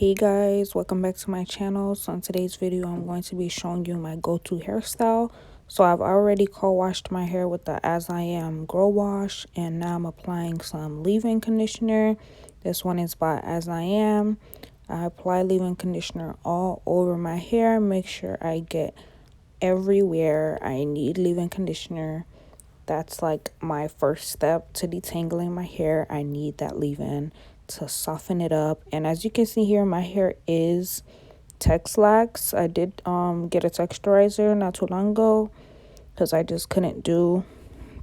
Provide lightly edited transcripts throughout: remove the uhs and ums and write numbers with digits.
Hey guys, welcome back to my channel. So in today's video I'm going to be showing you my go-to hairstyle. So I've already co-washed my hair with the As I Am Grow Wash, and now I'm applying some leave-in conditioner. This one is by As I Am. I apply leave-in conditioner all over my hair. Make sure I get everywhere I need leave-in conditioner. That's like my first step to detangling my hair. I need that leave-in to soften it up. And as you can see here, my hair is texlaxed. I did get a texturizer not too long ago because I just couldn't do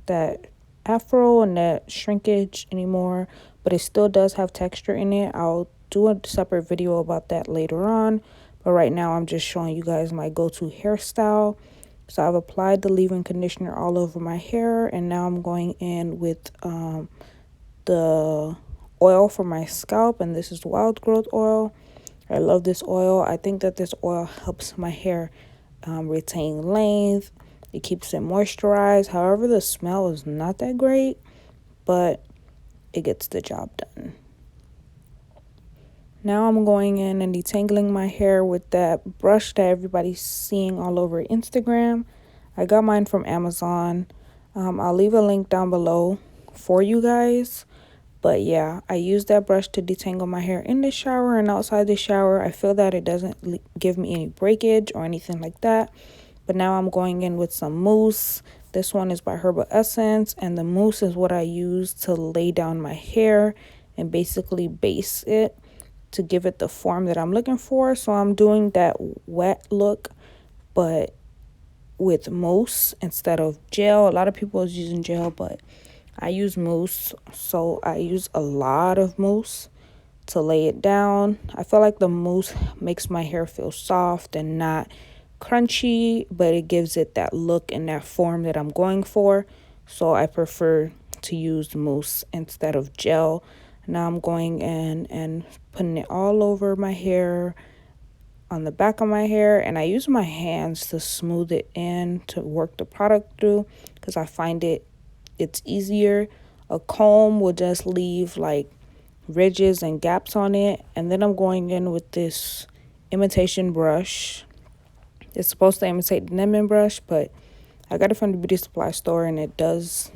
that afro and that shrinkage anymore, but it still does have texture in it. I'll do a separate video about that later on, but right now I'm just showing you guys my go-to hairstyle. So I've applied the leave-in conditioner all over my hair, and now I'm going in with the oil for my scalp, and this is wild growth oil. I love this oil. I think that this oil helps my hair retain length. It keeps it moisturized. However, the smell is not that great, but it gets the job done. Now I'm going in and detangling my hair with that brush that everybody's seeing all over Instagram. I got mine from Amazon. I'll leave a link down below for you guys. But yeah, I use that brush to detangle my hair in the shower and outside the shower. I feel that it doesn't give me any breakage or anything like that. But now I'm going in with some mousse. This one is by Herbal Essence, and the mousse is what I use to lay down my hair and basically base it to give it the form that I'm looking for. So I'm doing that wet look, but with mousse instead of gel. A lot of people is using gel, but I use mousse. So I use a lot of mousse to lay it down. I feel like the mousse makes my hair feel soft and not crunchy, but it gives it that look and that form that I'm going for. So I prefer to use mousse instead of gel. Now I'm going in and putting it all over my hair, on the back of my hair, and I use my hands to smooth it in to work the product through because I find it's easier. A comb will just leave like ridges and gaps on it. And then I'm going in with this imitation brush. It's supposed to imitate the lemon brush, but I got it from the beauty supply store and it does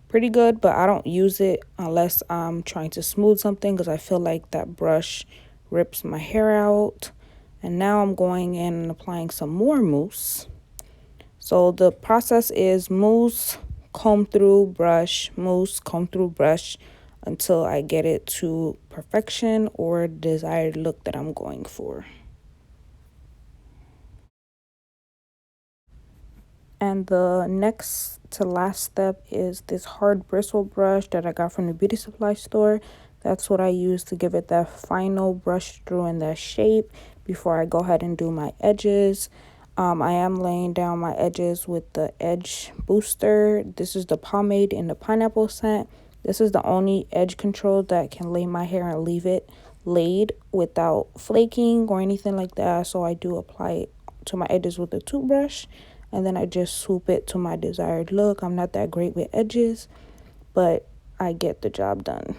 pretty good, but I don't use it unless I'm trying to smooth something because I feel like that brush rips my hair out. And now I'm going in and applying some more mousse. So the process is mousse, comb through, brush, mousse, comb through, brush until I get it to perfection or desired look that I'm going for. And the next to last step is this hard bristle brush that I got from the beauty supply store. That's what I use to give it that final brush through in that shape before I go ahead and do my edges. I am laying down my edges with the edge booster. This is the pomade in the pineapple scent. This is the only edge control that can lay my hair and leave it laid without flaking or anything like that. So I do apply it to my edges with a toothbrush, and then I just swoop it to my desired look. I'm not that great with edges, but I get the job done.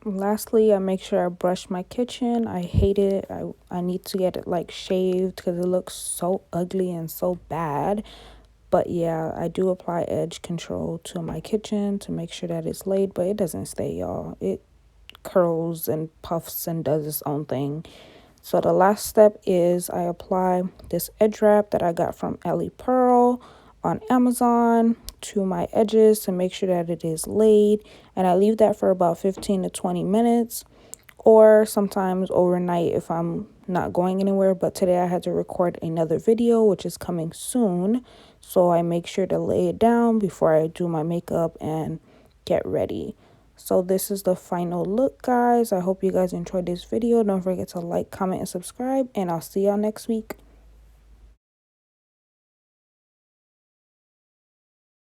Lastly, I make sure I brush my kitchen. I hate it. I need to get it like shaved because it looks so ugly and so bad. But yeah, I do apply edge control to my kitchen to make sure that it's laid, but it doesn't stay, y'all. It curls and puffs and does its own thing. So the last step is I apply this edge wrap that I got from Ellie Pearl on Amazon to my edges to make sure that it is laid, and I leave that for about 15 to 20 minutes or sometimes overnight if I'm not going anywhere. But today I had to record another video which is coming soon, so I make sure to lay it down before I do my makeup and get ready. So this is the final look, guys. I hope you guys enjoyed this video. Don't forget to like, comment, and subscribe, and I'll see y'all next week.